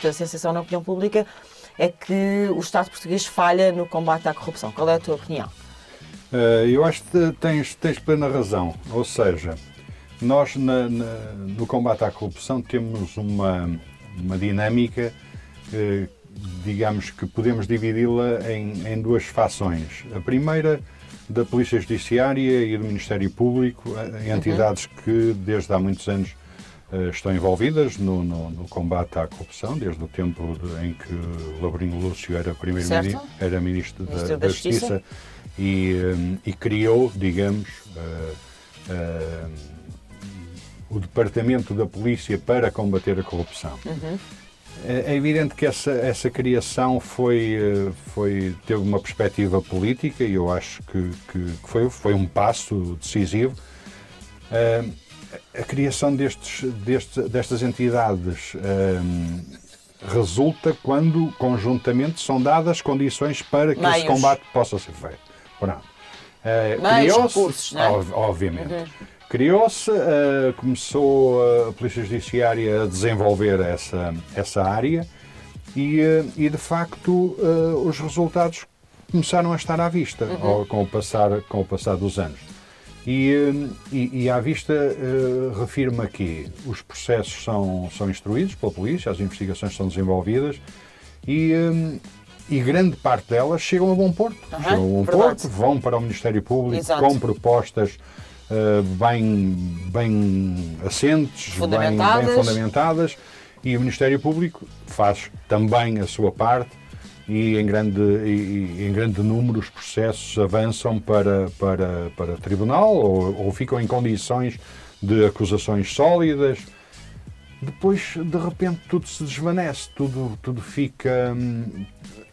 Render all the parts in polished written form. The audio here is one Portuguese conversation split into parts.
facto, a sensação na opinião pública é que o Estado português falha no combate à corrupção. Qual é a tua opinião? Eu acho que tens plena razão. Ou seja, nós no combate à corrupção temos uma dinâmica, digamos que podemos dividi-la em duas fações. A primeira, da Polícia Judiciária e do Ministério Público, entidades que desde há muitos anos estão envolvidas no combate à corrupção, desde o tempo em que Lourinho Lúcio era era Ministro da Justiça e criou, digamos, o Departamento da Polícia para combater a corrupção. É evidente que essa criação teve uma perspectiva política e eu acho que foi um passo decisivo. A criação destas entidades resulta quando conjuntamente são dadas condições para que esse combate possa ser feito. Recursos, não é? Obviamente. Criou-se, começou a Polícia Judiciária a desenvolver essa área e de facto, os resultados começaram a estar à vista com o passar dos anos. E à vista, refirma que os processos são instruídos pela polícia, as investigações são desenvolvidas e grande parte delas chegam a bom porto. Chegam a bom porto, vão para o Ministério Público com propostas bem assentes, bem fundamentadas, e o Ministério Público faz também a sua parte e em grande número os processos avançam para tribunal ou ficam em condições de acusações sólidas. Depois, de repente, tudo se desvanece, tudo fica...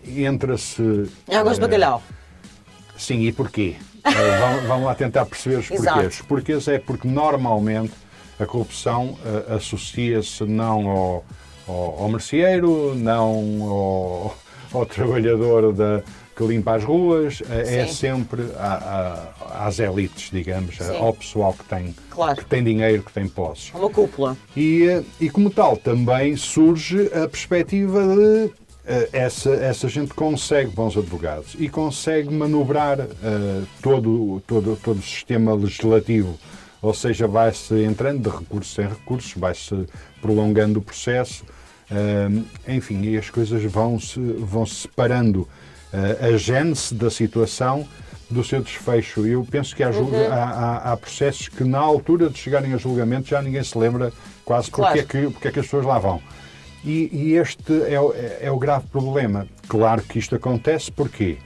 entra-se... Águas de bacalhau. Sim, e porquê? Vamos lá tentar perceber os porquês. Os porquês é porque normalmente a corrupção associa-se não ao merceeiro, não ao trabalhador que limpa as ruas, é sempre às elites, digamos, ao pessoal que tem dinheiro, que tem posses. Uma cúpula. E como tal também surge a perspectiva de essa gente consegue bons advogados e consegue manobrar todo o sistema legislativo, ou seja, vai-se entrando de recursos em recursos, vai-se prolongando o processo, enfim, e as coisas vão-se separando a gênese da situação do seu desfecho. Eu penso que há processos que na altura de chegarem a julgamento já ninguém se lembra quase porque é que as pessoas lá vão. E este é o grave problema. Claro que isto acontece porque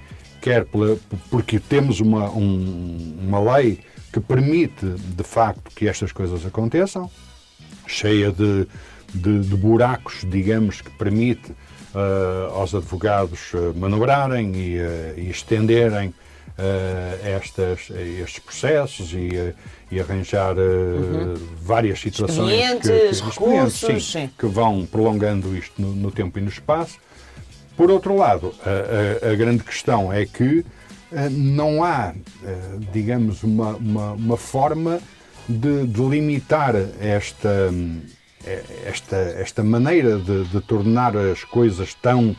temos uma lei que permite, de facto, que estas coisas aconteçam, cheia de buracos, digamos, que permite aos advogados manobrarem e estenderem estes processos e arranjar várias situações que vão prolongando isto no tempo e no espaço. Por outro lado, a grande questão é que não há, digamos, uma forma de limitar esta maneira de tornar as coisas tão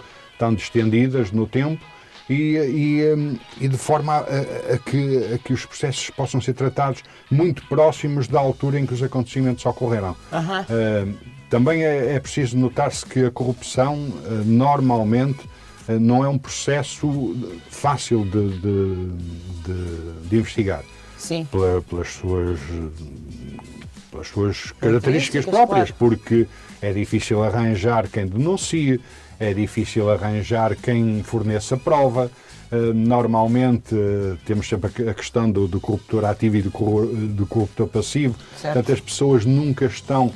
distendidas no tempo e de forma a que os processos possam ser tratados muito próximos da altura em que os acontecimentos ocorreram. Também é preciso notar-se que a corrupção normalmente não é um processo fácil de investigar. Sim. Pelas suas características próprias, porque é difícil arranjar quem denuncie, é difícil arranjar quem forneça prova. Normalmente temos sempre a questão do corruptor ativo e do corruptor passivo. Portanto, as pessoas nunca estão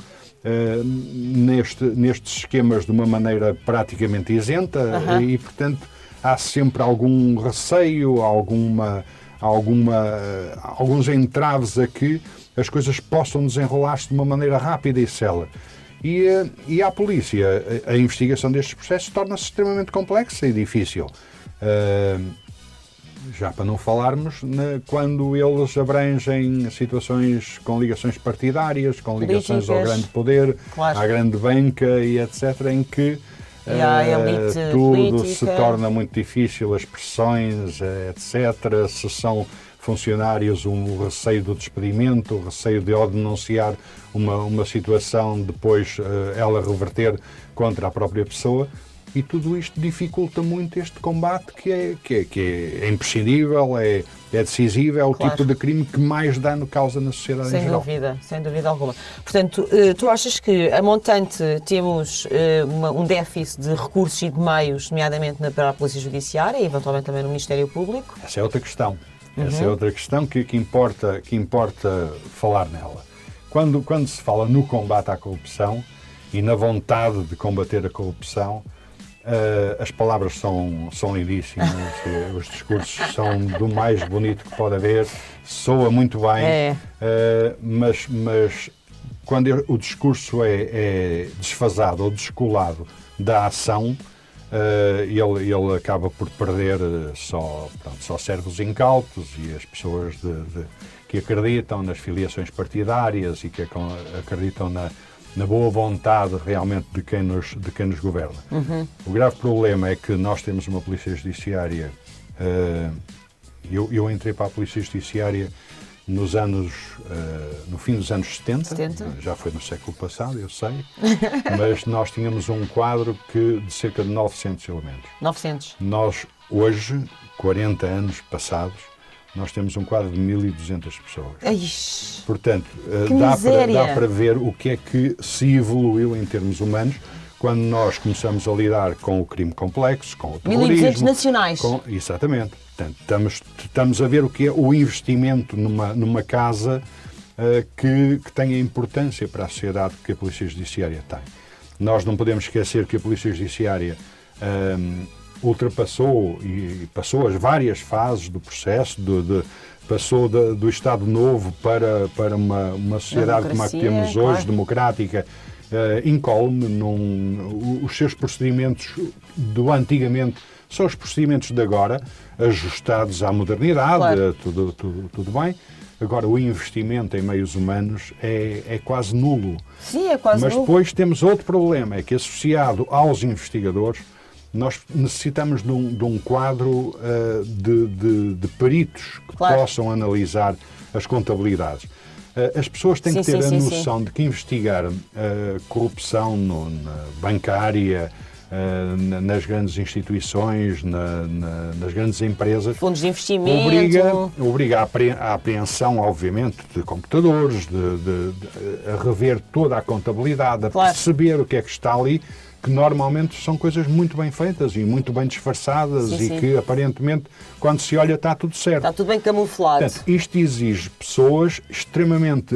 nestes esquemas de uma maneira praticamente isenta e, portanto, há sempre algum receio, alguns entraves a que as coisas possam desenrolar-se de uma maneira rápida e célere. E à polícia, a investigação destes processos torna-se extremamente complexa e difícil. Já para não falarmos quando eles abrangem situações com ligações partidárias, com ligações ao grande poder, à grande banca e etc., em que E a elite tudo política. se torna muito difícil, as pressões, etc. Se são funcionários, o receio do despedimento, o receio de ao denunciar uma situação, depois ela reverter contra a própria pessoa. E tudo isto dificulta muito este combate que é imprescindível, é decisivo, é o Claro. tipo de crime que mais dano causa na sociedade em geral. Sem dúvida alguma. Portanto, tu achas que a montante temos um déficit de recursos e de meios, nomeadamente para a Polícia Judiciária e eventualmente também no Ministério Público? Essa é outra questão. Essa é outra questão que importa falar nela. Quando se fala no combate à corrupção e na vontade de combater a corrupção, as palavras são lindíssimas, os discursos são do mais bonito que pode haver, soa muito bem, mas quando o discurso é desfasado ou descolado da ação, ele acaba por perder, só serve os incautos e as pessoas que acreditam nas filiações partidárias e que acreditam na boa vontade realmente de quem nos governa. O grave problema é que nós temos uma Polícia Judiciária. Eu entrei para a Polícia Judiciária no fim dos anos 70, já foi no século passado, eu sei, mas nós tínhamos um quadro de cerca de 900 elementos. 900. Nós, hoje, 40 anos passados, nós temos um quadro de 1.200 pessoas. Ai, Portanto, que dá miséria! para ver o que é que se evoluiu em termos humanos quando nós começamos a lidar com o crime complexo, com o terrorismo. 1.200 nacionais. Exatamente. Portanto, estamos a ver o que é o investimento numa casa que tem a importância para a sociedade que a Polícia Judiciária tem. Nós não podemos esquecer que a Polícia Judiciária ultrapassou e passou as várias fases do processo, passou do Estado Novo para uma sociedade como a que temos hoje, claro. Democrática, incólume. Os seus procedimentos do antigamente são os procedimentos de agora, ajustados à modernidade, claro. tudo bem. Agora, o investimento em meios humanos é quase nulo. Sim, é quase Mas nulo. depois temos outro problema, é que associado aos investigadores, nós necessitamos de um quadro de peritos que Claro. possam analisar as contabilidades. As pessoas têm que ter a noção de que investigar corrupção bancária, nas grandes instituições, nas grandes empresas, Fundos de investimento. obriga à apreensão, obviamente, de computadores, a rever toda a contabilidade, a Claro. perceber o que é que está ali, que normalmente são coisas muito bem feitas e muito bem disfarçadas Sim. que aparentemente, quando se olha, está tudo certo. Está tudo bem camuflado. Portanto, isto exige pessoas extremamente,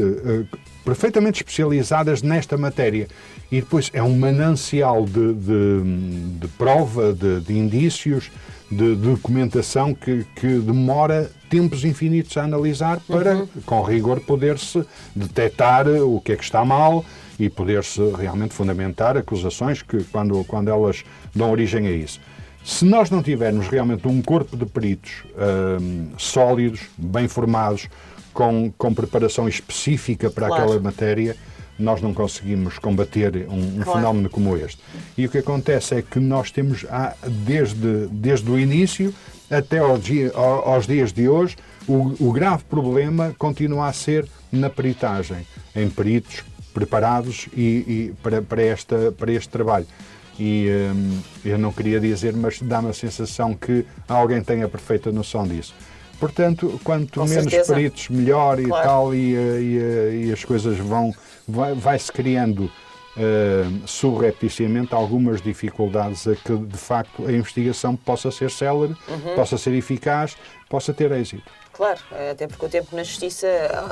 perfeitamente especializadas nesta matéria. E depois é um manancial de prova, de indícios, de documentação que demora tempos infinitos a analisar para, com rigor, poder-se detectar o que é que está mal e poder-se realmente fundamentar acusações que, quando elas dão origem a isso. Se nós não tivermos realmente um corpo de peritos sólidos, bem formados, com preparação específica para Claro. aquela matéria, nós não conseguimos combater um Claro. fenómeno como este. E o que acontece é que nós temos, desde o início até aos dias de hoje, o grave problema continua a ser na peritagem, em peritos preparados para este trabalho. E eu não queria dizer, mas dá-me a sensação que alguém tem a perfeita noção disso. Portanto, quanto Com menos certeza. peritos, melhor e Claro. tal, e as coisas vai-se criando subrepticiamente algumas dificuldades a que, de facto, a investigação possa ser célere, possa ser eficaz, possa ter êxito. Claro, até porque o tempo na justiça,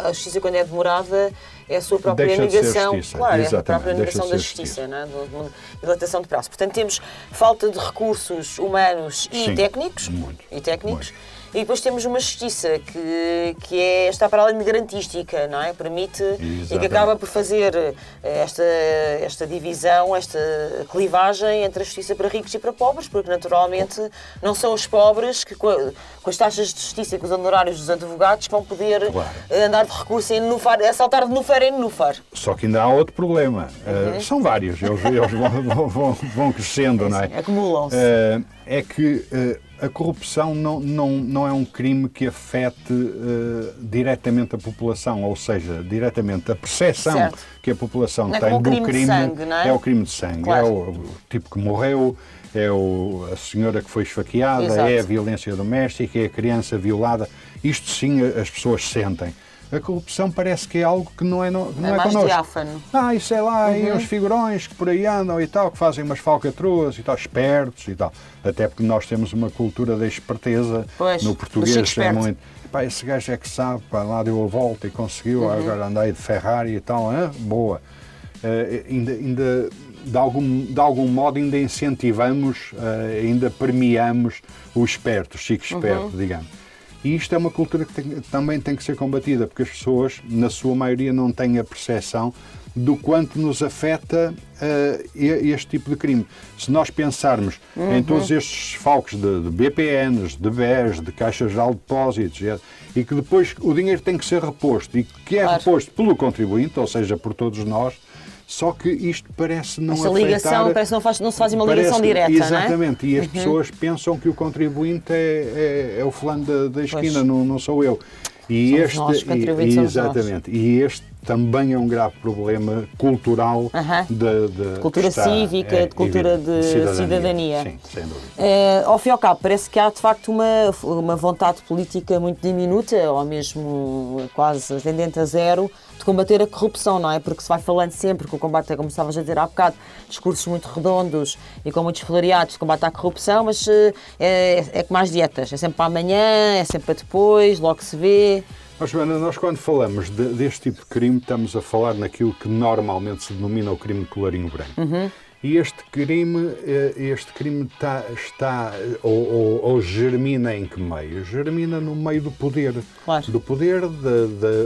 a justiça quando é demorada é a sua própria Deixa de ser negação. justiça, Claro, é a exatamente, própria deixa de negação ser da justiça. justiça, não é? Dilatação de prazo. Portanto, temos falta de recursos humanos e Sim, técnicos. muito, E técnicos. E depois temos uma justiça que está para além de garantística, não é? Permite e que acaba por fazer esta divisão, esta clivagem entre a justiça para ricos e para pobres, porque naturalmente não são os pobres que com as taxas de justiça e com os honorários dos advogados que vão poder andar de recurso a saltar de Nufar em Nufar. Só que ainda há outro problema. São vários, eles vão crescendo, não é? Acumulam-se. É que a corrupção não é um crime que afete diretamente a população, ou seja, diretamente a percepção que a população tem do crime. De sangue, não é? É o crime de sangue, claro. É o tipo que morreu, é a senhora que foi esfaqueada, exato. É a violência doméstica, é a criança violada. Isto sim as pessoas sentem. A corrupção parece que é algo que não é mais connosco. Diáfano. Isso é lá, e os figurões que por aí andam e tal, que fazem umas falcatruas e tal, espertos e tal. Até porque nós temos uma cultura da esperteza, no português é muito... esse gajo é que sabe, lá deu a volta e conseguiu, agora andar aí de Ferrari e tal, boa. Ainda de algum modo ainda incentivamos, ainda premiamos o esperto, o chico esperto, digamos. E isto é uma cultura que também tem que ser combatida, porque as pessoas, na sua maioria, não têm a percepção do quanto nos afeta este tipo de crime. Se nós pensarmos em todos estes falcos de BPNs, de BES, de Caixa Geral de Depósitos, e que depois o dinheiro tem que ser reposto, e que é reposto pelo contribuinte, ou seja, por todos nós, só que isto parece não afetar... Essa ligação, parece que não se faz uma ligação direta, exatamente, não é? E as pessoas pensam que o contribuinte é o fulano da esquina, não sou eu. E somos nós, contribuintes somos exatamente. Nós. E este também é um grave problema cultural de cultura cívica, de cultura de cidadania. Sim, sem dúvida. Ao fim e ao cabo, parece que há de facto uma vontade política muito diminuta, ou mesmo quase tendente a zero, de combater a corrupção, não é? Porque se vai falando sempre que o combate, como estavas a dizer há bocado, discursos muito redondos e com muitos floreados de combate à corrupção, mas é como as dietas, é sempre para amanhã, é sempre para depois, logo se vê. Mas, Joana, nós quando falamos deste tipo de crime estamos a falar naquilo que normalmente se denomina o crime de colarinho branco. E este crime está ou germina em que meio? Germina no meio do poder. Claro. Do poder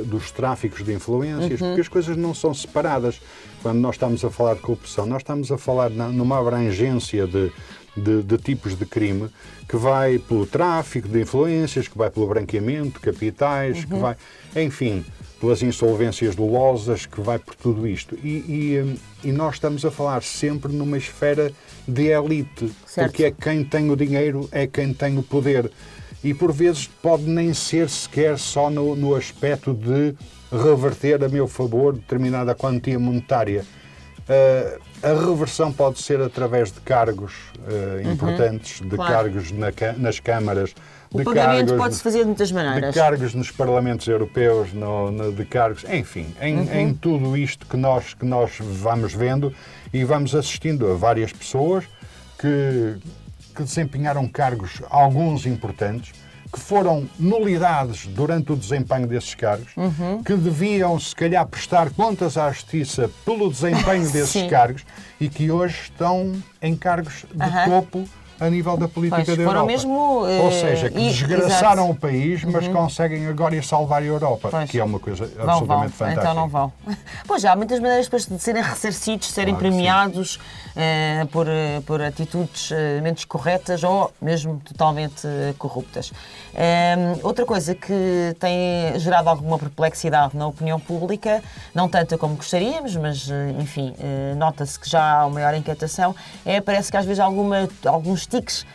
dos tráficos de influências, porque as coisas não são separadas. Quando nós estamos a falar de corrupção, nós estamos a falar numa abrangência de tipos de crime que vai pelo tráfico de influências, que vai pelo branqueamento de capitais, que vai, enfim, pelas insolvências dolosas, que vai por tudo isto. E nós estamos a falar sempre numa esfera de elite, certo. Porque é quem tem o dinheiro, é quem tem o poder. E por vezes pode nem ser sequer só no aspecto de reverter a meu favor determinada quantia monetária. A reversão pode ser através de cargos importantes, de cargos nas câmaras. O pagamento pode-se fazer de muitas maneiras. De cargos nos parlamentos europeus, de cargos, enfim, em tudo isto que nós vamos vendo e vamos assistindo a várias pessoas que desempenharam cargos, alguns importantes, que foram nulidades durante o desempenho desses cargos, que deviam, se calhar, prestar contas à Justiça pelo desempenho desses cargos e que hoje estão em cargos de topo a nível da política da Europa. Mesmo, ou seja, que desgraçaram o país, mas conseguem agora ir salvar a Europa, que é uma coisa absolutamente fantástica. Então não vão. Pois já, há muitas maneiras de serem ressarcidos, de serem premiados por atitudes menos corretas ou mesmo totalmente corruptas. Outra coisa que tem gerado alguma perplexidade na opinião pública, não tanta como gostaríamos, mas enfim, nota-se que já há uma maior inquietação, parece que às vezes alguns tiques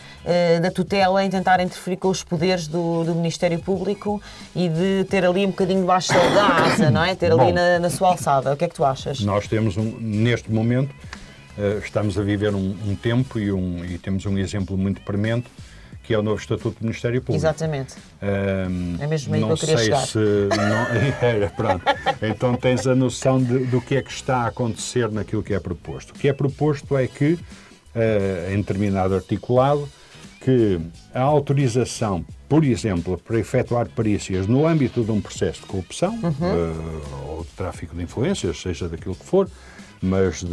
da tutela em tentar interferir com os poderes do Ministério Público e de ter ali um bocadinho debaixo da asa, não é? Ter ali na sua alçada. O que é que tu achas? Nós temos, neste momento, estamos a viver um tempo e temos um exemplo muito premente, que é o novo Estatuto do Ministério Público. Exatamente. É mesmo aí que eu queria chegar. Pronto. Então tens a noção do que é que está a acontecer naquilo que é proposto. O que é proposto é que, em determinado articulado, que a autorização por exemplo, para efetuar perícias no âmbito de um processo de corrupção ou de tráfico de influências, seja daquilo que for, mas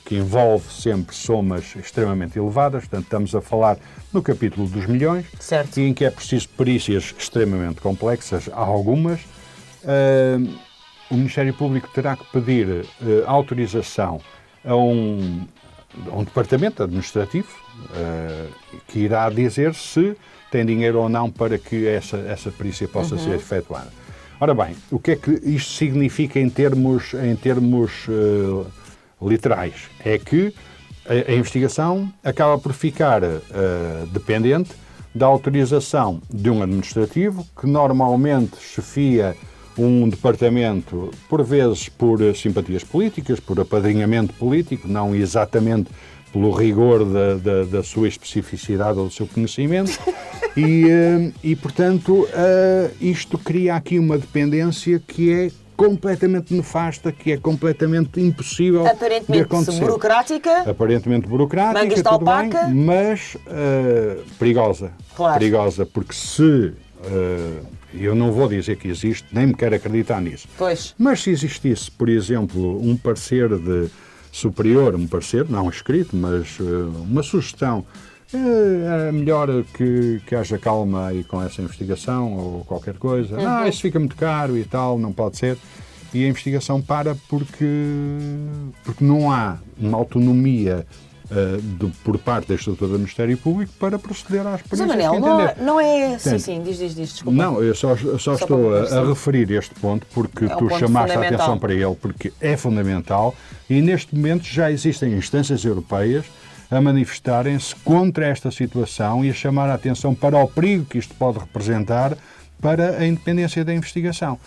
que envolve sempre somas extremamente elevadas, portanto estamos a falar no capítulo dos milhões, certo. e em que é preciso perícias extremamente complexas, há algumas. O Ministério Público terá que pedir autorização a um departamento administrativo que irá dizer se tem dinheiro ou não para que essa perícia possa ser efetuada. Ora bem, o que é que isto significa em termos literais? É que a investigação acaba por ficar dependente da autorização de um administrativo que normalmente chefia um departamento, por vezes por simpatias políticas, por apadrinhamento político, não exatamente pelo rigor da sua especificidade ou do seu conhecimento, e portanto, isto cria aqui uma dependência que é completamente nefasta, que é completamente impossível de acontecer. Aparentemente burocrática, mangas de alpaca, bem, mas perigosa. Claro. Perigosa, porque se... eu não vou dizer que existe, nem me quero acreditar nisso. Pois. Mas se existisse, por exemplo, um parecer superior, um parecer, não escrito, mas uma sugestão, é melhor que haja calma aí com essa investigação ou qualquer coisa. Isso fica muito caro e tal, não pode ser. E a investigação para porque não há uma autonomia por parte da estrutura do Ministério Público para proceder às perícias. Mas, Manel, não é... Sim, diz, desculpa. Não, eu só estou a referir este ponto porque tu chamaste a atenção para ele, porque é fundamental, e neste momento já existem instâncias europeias a manifestarem-se contra esta situação e a chamar a atenção para o perigo que isto pode representar para a independência da investigação.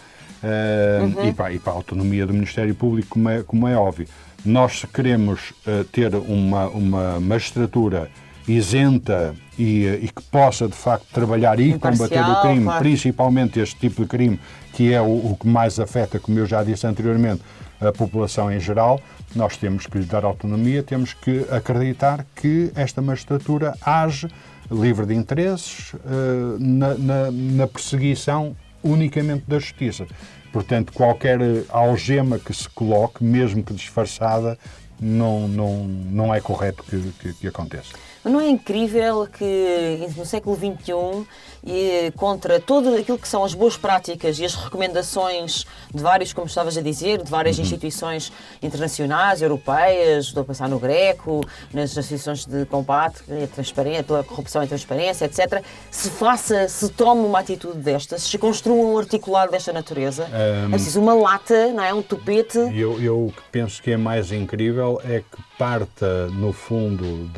E para a autonomia do Ministério Público, como é óbvio. Nós, se queremos ter uma magistratura isenta e que possa, de facto, trabalhar e combater o crime, claro. Principalmente este tipo de crime, que é o que mais afeta, como eu já disse anteriormente, a população em geral, nós temos que lhe dar autonomia, temos que acreditar que esta magistratura age livre de interesses na perseguição unicamente da justiça. Portanto, qualquer algema que se coloque, mesmo que disfarçada, não é correto que aconteça. Mas não é incrível que no século XXI, contra tudo aquilo que são as boas práticas e as recomendações de vários, como estavas a dizer, de várias instituições internacionais, europeias, estou a pensar no GRECO, nas associações de combate pela corrupção e transparência, etc., se tome uma atitude destas, se construa um articulado desta natureza, é preciso uma lata, não é? Um tupete. Eu o que penso que é mais incrível é que parta, no fundo,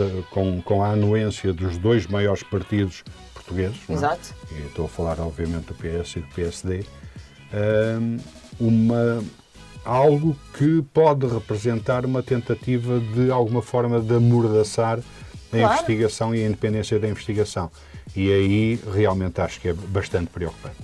com a anuência dos dois maiores partidos portugueses. Exato. E estou a falar, obviamente, do PS e do PSD. Algo que pode representar uma tentativa de alguma forma de amordaçar a investigação e a independência da investigação. E aí realmente acho que é bastante preocupante.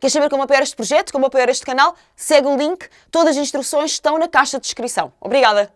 Queres saber como apoiar este projeto, como apoiar este canal? Segue o link, todas as instruções estão na caixa de descrição. Obrigada!